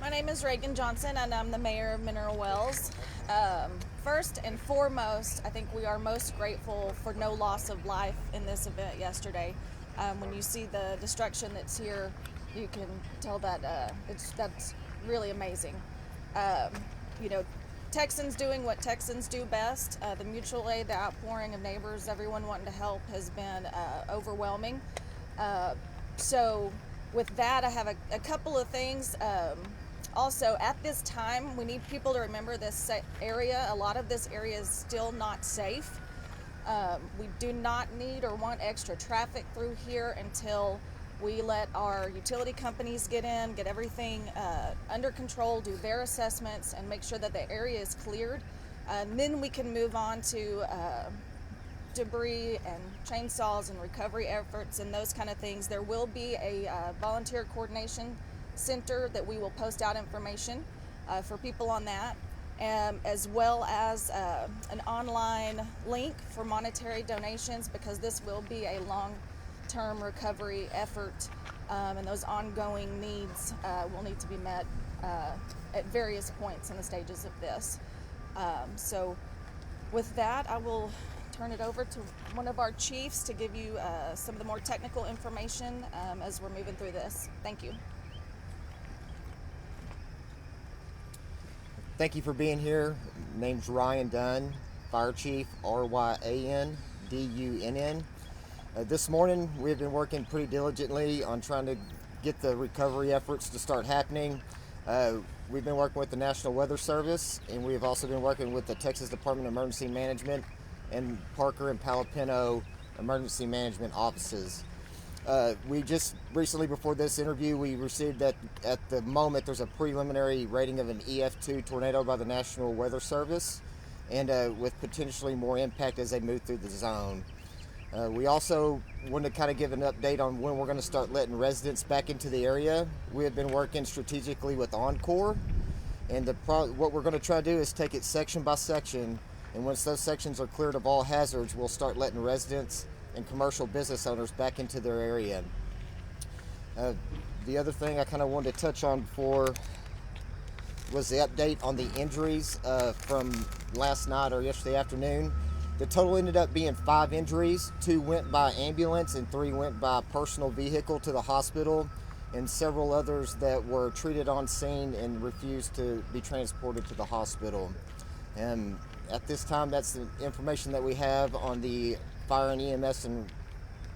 My name is Reagan Johnson, and I'm the mayor of Mineral Wells. First and foremost, I think we are most grateful for no loss of life in this event yesterday. When you see the destruction that's here, you can tell that that's really amazing. Um, you know, Texans doing what Texans do best. The mutual aid, the outpouring of neighbors, everyone wanting to help has been overwhelming. Uh, so, with that, I have a couple of things. Also, at this time, we need people to remember this area. A lot of this area is still not safe. We do not need or want extra traffic through here until we let our utility companies get in, get everything under control, do their assessments, and make sure that the area is cleared. And then we can move on to debris and chainsaws and recovery efforts and those kind of things. There will be a volunteer coordination center that we will post out information for people on that, as well as an online link for monetary donations, because this will be a long-term recovery effort, and those ongoing needs will need to be met at various points in the stages of this. So with that, I will turn it over to one of our chiefs to give you some of the more technical information as we're moving through this. Thank you. Thank you for being here. Name's Ryan Dunn, Fire Chief, RYAN DUNN. This morning we've been working pretty diligently on trying to get the recovery efforts to start happening. We've been working with the National Weather Service, and we've also been working with the Texas Department of Emergency Management and Parker and Palo Pinto Emergency Management offices. We just recently, before this interview, we received that at the moment there's a preliminary rating of an EF2 tornado by the National Weather Service, and with potentially more impact as they move through the zone. We also want to kind of give an update on when we're going to start letting residents back into the area. We have been working strategically with Encore, and what we're going to try to do is take it section by section, and once those sections are cleared of all hazards, we'll start letting residents and commercial business owners back into their area. The other thing I kind of wanted to touch on before was the update on the injuries from last night or yesterday afternoon. The total ended up being 5 injuries. 2 went by ambulance and 3 went by personal vehicle to the hospital, and several others that were treated on scene and refused to be transported to the hospital. And at this time, that's the information that we have on the fire and EMS and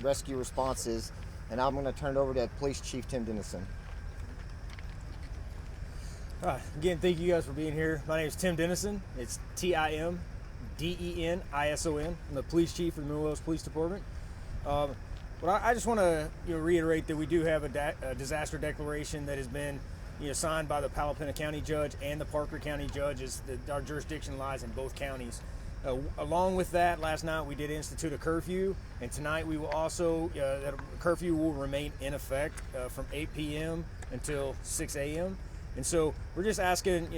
rescue responses, and I'm going to turn it over to Police Chief Tim Dennison. All right. Again, thank you guys for being here. My name is Tim Dennison. It's TIMDENISON. I'm the Police Chief of the Mineral Wells Police Department. But I just want to reiterate that we do have a disaster declaration that has been signed by the Palo Pinto County Judge and the Parker County Judge, as our jurisdiction lies in both counties. Along with that, last night we did institute a curfew, and tonight we will also, that curfew will remain in effect from 8 p.m. until 6 a.m. And so we're just asking,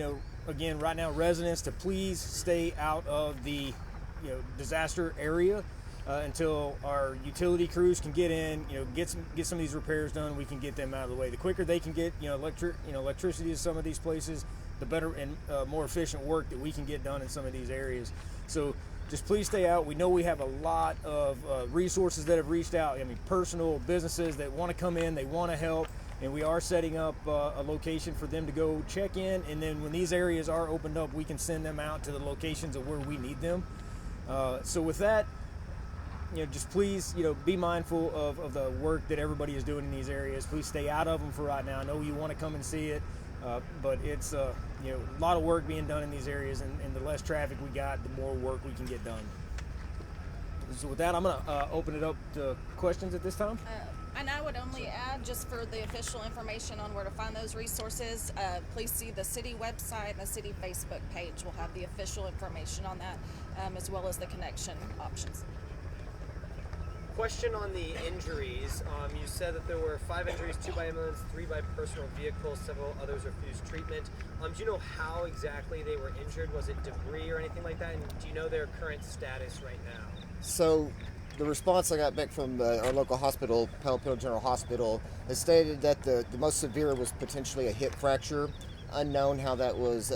again, right now, residents to please stay out of the disaster area until our utility crews can get in, get some of these repairs done. We can get them out of the way. The quicker they can get electricity to some of these places, the better and more efficient work that we can get done in some of these areas. So just please stay out. We know we have a lot of resources that have reached out. I mean, personal businesses that want to come in, they want to help, and we are setting up a location for them to go check in. And then when these areas are opened up, we can send them out to the locations of where we need them. So with that, just please, be mindful of the work that everybody is doing in these areas. Please stay out of them for right now. I know you want to come and see it. But it's a lot of work being done in these areas, and the less traffic we got, the more work we can get done. So with that, I'm going to open it up to questions at this time. And I would only add, just for the official information on where to find those resources, please see the city website and the city Facebook page. We'll have the official information on that, as well as the connection options. Question on the injuries. You said that there were 5 injuries, 2 by ambulance, 3 by personal vehicle, several others refused treatment. Do you know how exactly they were injured? Was it debris or anything like that? And do you know their current status right now? So the response I got back from our local hospital, Palo Pinto General Hospital, has stated that the most severe was potentially a hip fracture. unknown how that was,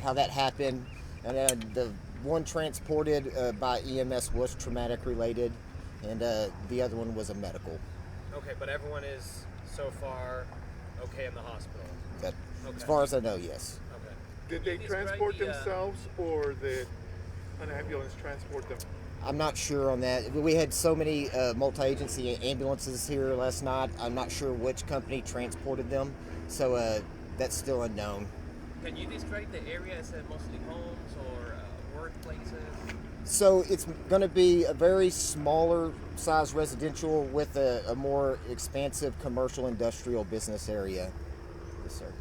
how that happened. And the one transported by EMS was traumatic related, and the other one was a medical. Okay, but everyone is so far okay in the hospital. That, Okay. As far as I know, yes. Okay. Did they transport themselves, or did an ambulance transport them? I'm not sure on that. We had so many multi-agency ambulances here last night. I'm not sure which company transported them, so that's still unknown. Can you describe the area as mostly homes or workplaces? So it's going to be a very smaller size residential with a more expansive commercial industrial business area. Yes, sir.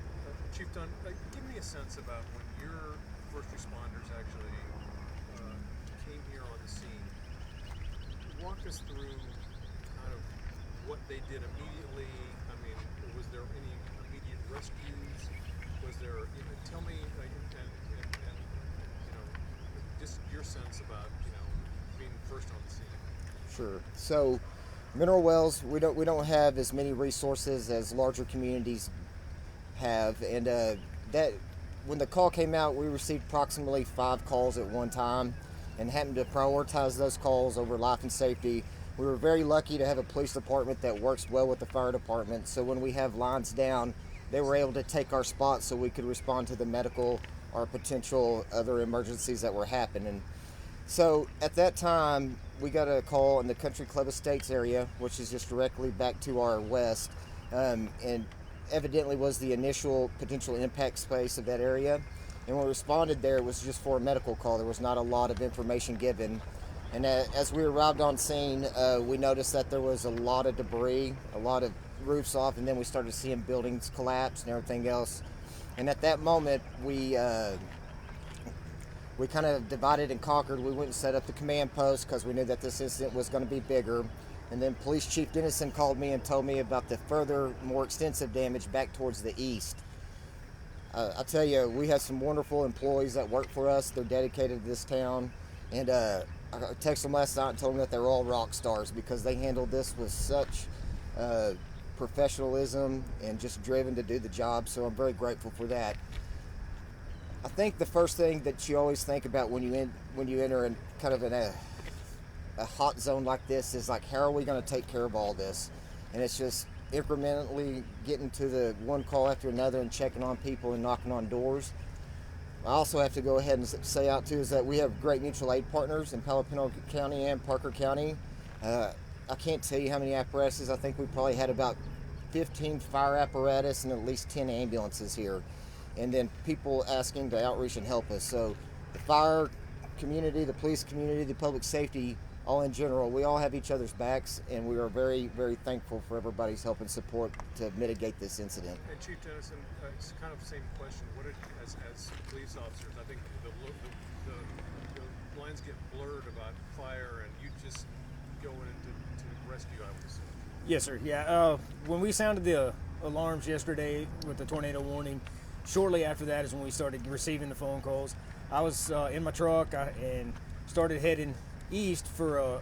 Chief Dunn, give me a sense about when your first responders actually came here on the scene. Walk us through kind of what they did immediately. I mean, was there any immediate rescues? Was there? Tell me, and just your sense about being first on the scene. Sure. So, Mineral Wells, we don't have as many resources as larger communities have, and that when the call came out, we received approximately 5 calls at one time, and happened to prioritize those calls over life and safety. We were very lucky to have a police department that works well with the fire department. So when we have lines down, they were able to take our spot so we could respond to the medical or potential other emergencies that were happening. So at that time, we got a call in the Country Club Estates area, which is just directly back to our west, and evidently was the initial potential impact space of that area. And when we responded there, it was just for a medical call. There was not a lot of information given. And as we arrived on scene, we noticed that there was a lot of debris, a lot of roofs off, and then we started seeing buildings collapse and everything else. And at that moment, we kind of divided and conquered. We went and set up the command post because we knew that this incident was going to be bigger. And then Police Chief Dennison called me and told me about the further, more extensive damage back towards the east. I tell you, we have some wonderful employees that work for us. They're dedicated to this town. And I texted them last night and told them that they're all rock stars because they handled this with such professionalism and just driven to do the job. So I'm very grateful for that. I think the first thing that you always think about when you enter in kind of in a hot zone like this is like, how are we going to take care of all this? And it's just incrementally getting to the one call after another and checking on people and knocking on doors. I also have to go ahead and say out too is that we have great mutual aid partners in Palo Pinto County and Parker County. I can't tell you how many apparatuses. I think we probably had about 15 fire apparatus and at least 10 ambulances here. And then people asking to outreach and help us. So the fire community, the police community, the public safety, all in general, we all have each other's backs, and we are very, very thankful for everybody's help and support to mitigate this incident. And Chief Dennison, it's kind of the same question. What did, as police officers, I think the lines get blurred about fire, and you just go in to rescue, I would assume. Yes, sir. Yeah. When we sounded the alarms yesterday with the tornado warning, shortly after that is when we started receiving the phone calls. I was in my truck and started heading east for a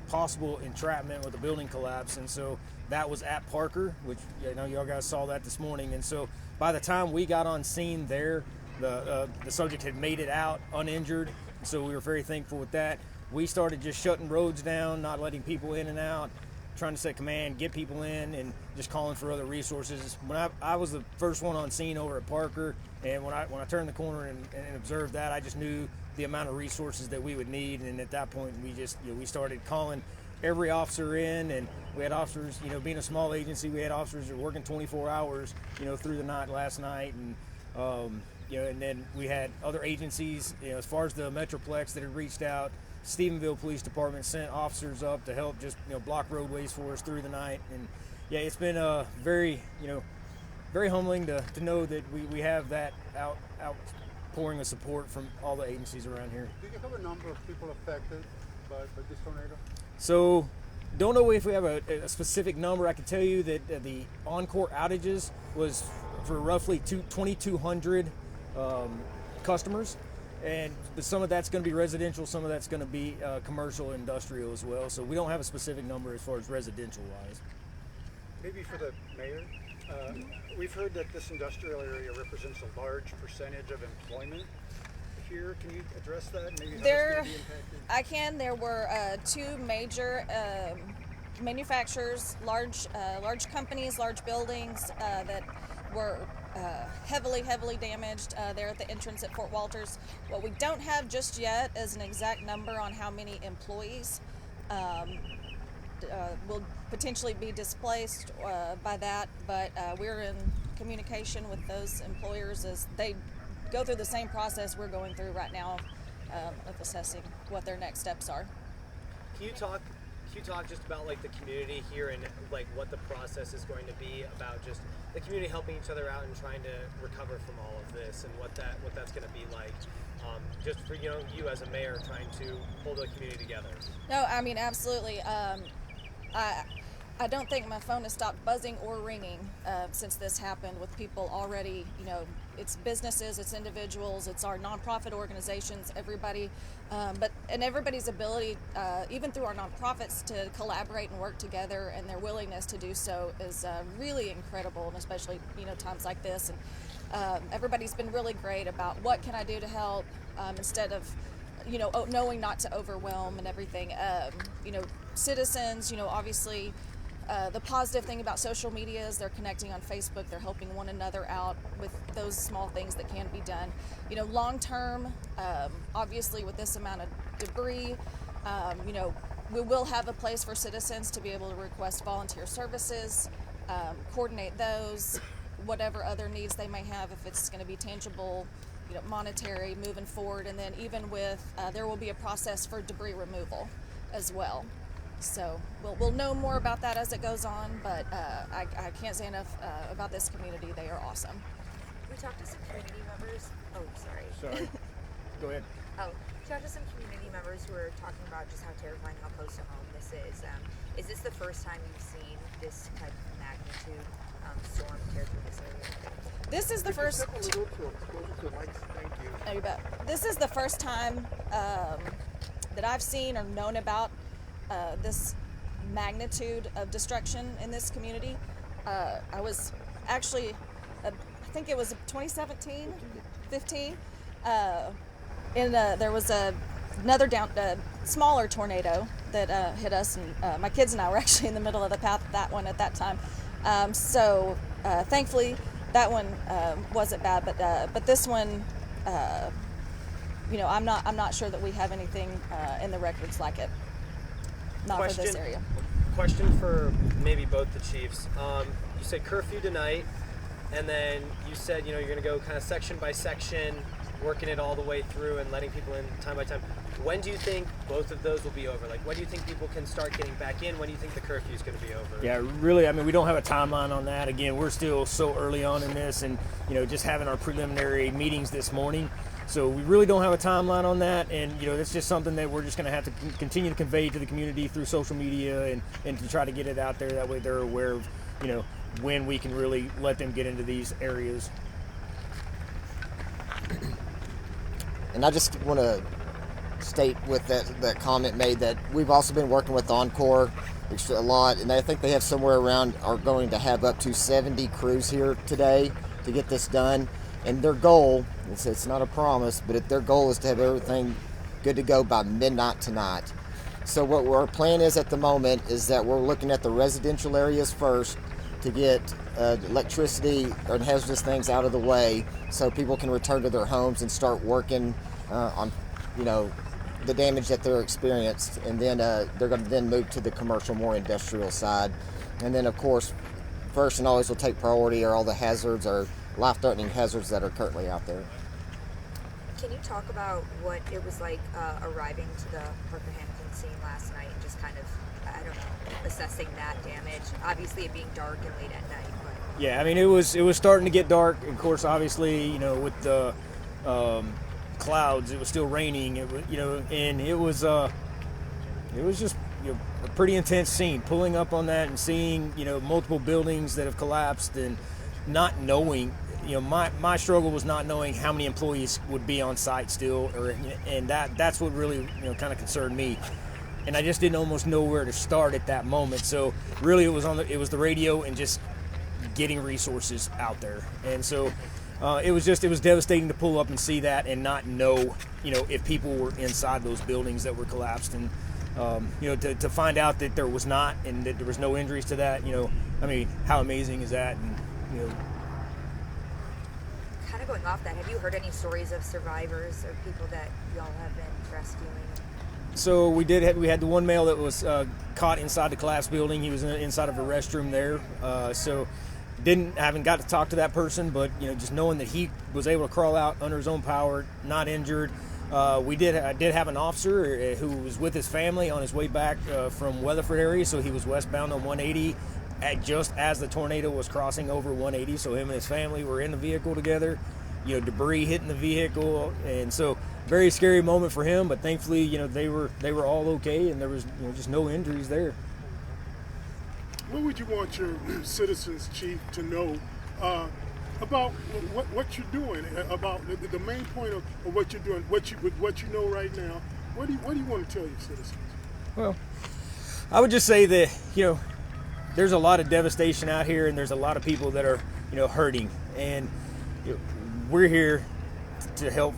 possible entrapment with a building collapse, and so that was at Parker, which y'all guys saw that this morning. And so by the time we got on scene there, the subject had made it out uninjured, so we were very thankful with that. We started just shutting roads down, not letting people in and out, trying to set command, get people in, and just calling for other resources. When I was the first one on scene over at Parker, and when I turned the corner and observed that, I just knew the amount of resources that we would need. And at that point, we just we started calling every officer in, and we had officers, being a small agency, we had officers that were working 24 hours, through the night last night, and and then we had other agencies, as far as the Metroplex that had reached out. Stephenville Police Department sent officers up to help just block roadways for us through the night. And yeah, it's been very very humbling to know that we have that outpouring of support from all the agencies around here. Do you have a number of people affected by this tornado? So don't know if we have a specific number. I can tell you that the on-court outages was for roughly 2,200 customers. And some of that's going to be residential, some of that's going to be commercial and industrial as well. So we don't have a specific number as far as residential wise. Maybe for the mayor, We've heard that this industrial area represents a large percentage of employment here. Can you address that? Maybe how it's There, going to be impacted? I can. There were two major manufacturers, large companies, large buildings that were heavily damaged there at the entrance at Fort Walters. What we don't have just yet is an exact number on how many employees will potentially be displaced by that, but we're in communication with those employers as they go through the same process we're going through right now of assessing what their next steps are. Can you talk just about like the community here and like what the process is going to be about just the community helping each other out and trying to recover from all of this and what that's going to be like, just for you as a mayor trying to hold the community together? No, I mean absolutely. I don't think my phone has stopped buzzing or ringing since this happened with people already, it's businesses, it's individuals, it's our nonprofit organizations, everybody, and everybody's ability, even through our nonprofits, to collaborate and work together, and their willingness to do so is really incredible, and especially, times like this. And everybody's been really great about what can I do to help, instead of, knowing not to overwhelm and everything. Citizens, obviously, the positive thing about social media is they're connecting on Facebook. They're helping one another out with those small things that can be done. Long term, obviously with this amount of debris, we will have a place for citizens to be able to request volunteer services, coordinate those, whatever other needs they may have, if it's going to be tangible, monetary moving forward. And then even with, there will be a process for debris removal as well. So we'll know more about that as it goes on, but I can't say enough about this community. They are awesome. We talked to some community members. Oh, sorry. Sorry. Go ahead. Oh, we talked to some community members who were talking about just how terrifying, how close to home this is. Is this the first time you've seen this type of magnitude storm tear through this area? This is the first. Step a little closer to the mic. Thank you. Oh, you bet. This is the first time that I've seen or known about this magnitude of destruction in this community. I was actually, I think it was 2017, 15, and there was another smaller tornado that hit us, and my kids and I were actually in the middle of the path of that one at that time. So thankfully that one wasn't bad, but this one, I'm not sure that we have anything in the records like it. Not for this area. Question for maybe both the chiefs. You said curfew tonight, and then you said you're going to go kind of section by section, working it all the way through and letting people in time by time. When do you think both of those will be over? Like, when do you think people can start getting back in? When do you think the curfew is going to be over? Yeah, really, we don't have a timeline on that. Again, we're still so early on in this, and just having our preliminary meetings this morning. So we really don't have a timeline on that, and that's just something that we're just going to have to continue to convey to the community through social media and to try to get it out there. That way they're aware of when we can really let them get into these areas. And I just want to state with that comment made that we've also been working with Encore a lot, and I think they have somewhere around, are going to have up to 70 crews here today to get this done. And their goal, it's not a promise, but their goal is to have everything good to go by midnight tonight. So what our plan is at the moment is that we're looking at the residential areas first to get electricity or hazardous things out of the way so people can return to their homes and start working on, the damage that they're experienced. And then they're going to then move to the commercial, more industrial side. And then, of course, first and always will take priority are all the hazards or life-threatening hazards that are currently out there. Can you talk about what it was like arriving to the Parker Hannifin scene last night and just kind of, assessing that damage? Obviously it being dark and late at night, but... Yeah, it was starting to get dark. Of course, obviously, with the clouds, it was still raining. It was, and it was just a pretty intense scene. Pulling up on that and seeing, multiple buildings that have collapsed and not knowing, my struggle was not knowing how many employees would be on site still, and that's what really kind of concerned me, and I just didn't almost know where to start at that moment. So really, it was the radio and just getting resources out there. And so it was devastating to pull up and see that and not know, if people were inside those buildings that were collapsed. And to find out that there was not, and that there was no injuries to that, how amazing is that? And Kind of going off that, have you heard any stories of survivors or people that y'all have been rescuing? So we had the one male that was caught inside the collapsed building. He was inside of a restroom there. So haven't got to talk to that person, but just knowing that he was able to crawl out under his own power, not injured. I did have an officer who was with his family on his way back from Weatherford area, so he was westbound on 180 just as the tornado was crossing over 180. So him and his family were in the vehicle together. Debris hitting the vehicle, and so very scary moment for him. But thankfully, they were all okay, and there was just no injuries there. What would you want your citizens, Chief, to know about what you're doing? About the main point of what you're doing, what you know right now. What do you want to tell your citizens? Well, I would just say that there's a lot of devastation out here, and there's a lot of people that are hurting, and we're here to help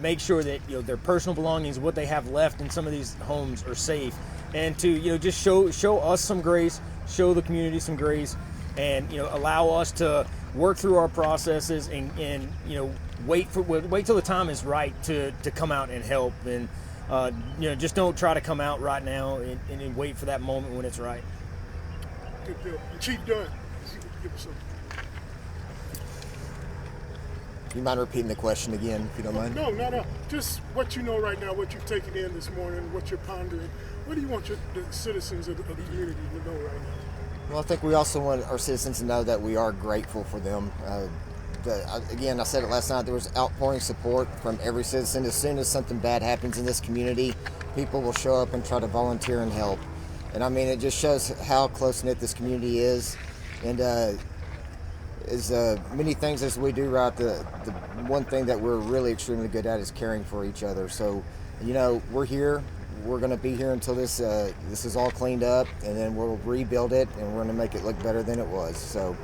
make sure that their personal belongings, what they have left in some of these homes, are safe, and to just show us some grace, show the community some grace, and allow us to work through our processes and wait till the time is right to come out and help, and just don't try to come out right now and wait for that moment when it's right. Good deal. Chief Dunn, give us something. You mind repeating the question again, if you don't mind? No. Just what you know right now, what you've taken in this morning, what you're pondering. What do you want the citizens of the community to know right now? Well, I think we also want our citizens to know that we are grateful for them. Again, I said it last night, there was outpouring support from every citizen. As soon as something bad happens in this community, people will show up and try to volunteer and help. And it just shows how close-knit this community is. And as many things as we do right, the one thing that we're really extremely good at is caring for each other. So, we're here. We're going to be here until this is all cleaned up, and then we'll rebuild it, and we're going to make it look better than it was. So.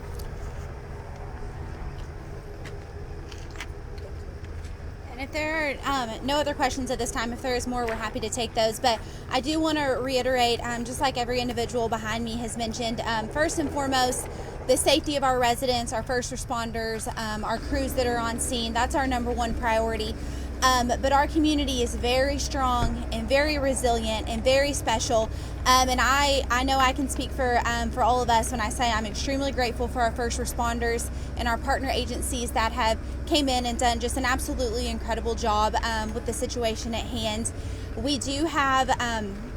If there are no other questions at this time, if there is more, we're happy to take those. But I do want to reiterate, just like every individual behind me has mentioned, first and foremost, the safety of our residents, our first responders, our crews that are on scene, that's our number one priority. But our community is very strong and very resilient and very special. And I know I can speak for all of us when I say I'm extremely grateful for our first responders and our partner agencies that have came in and done just an absolutely incredible job with the situation at hand. We do have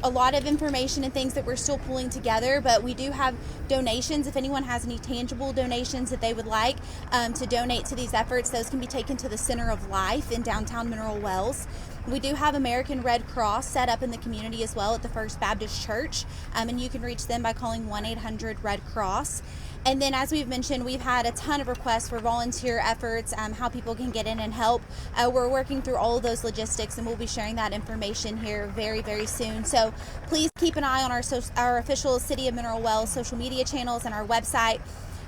a lot of information and things that we're still pulling together, but we do have donations. If anyone has any tangible donations that they would like to donate to these efforts, those can be taken to the Center of Life in downtown Mineral Wells. We do have American Red Cross set up in the community as well at the First Baptist Church, and you can reach them by calling 1-800-RED-CROSS. And then, as we've mentioned, we've had a ton of requests for volunteer efforts, how people can get in and help. We're working through all of those logistics, and we'll be sharing that information here very, very soon. So please keep an eye on our official City of Mineral Wells social media channels and our website.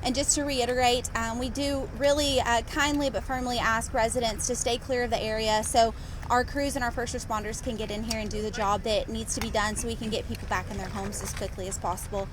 And just to reiterate, we do really kindly but firmly ask residents to stay clear of the area so our crews and our first responders can get in here and do the job that needs to be done so we can get people back in their homes as quickly as possible.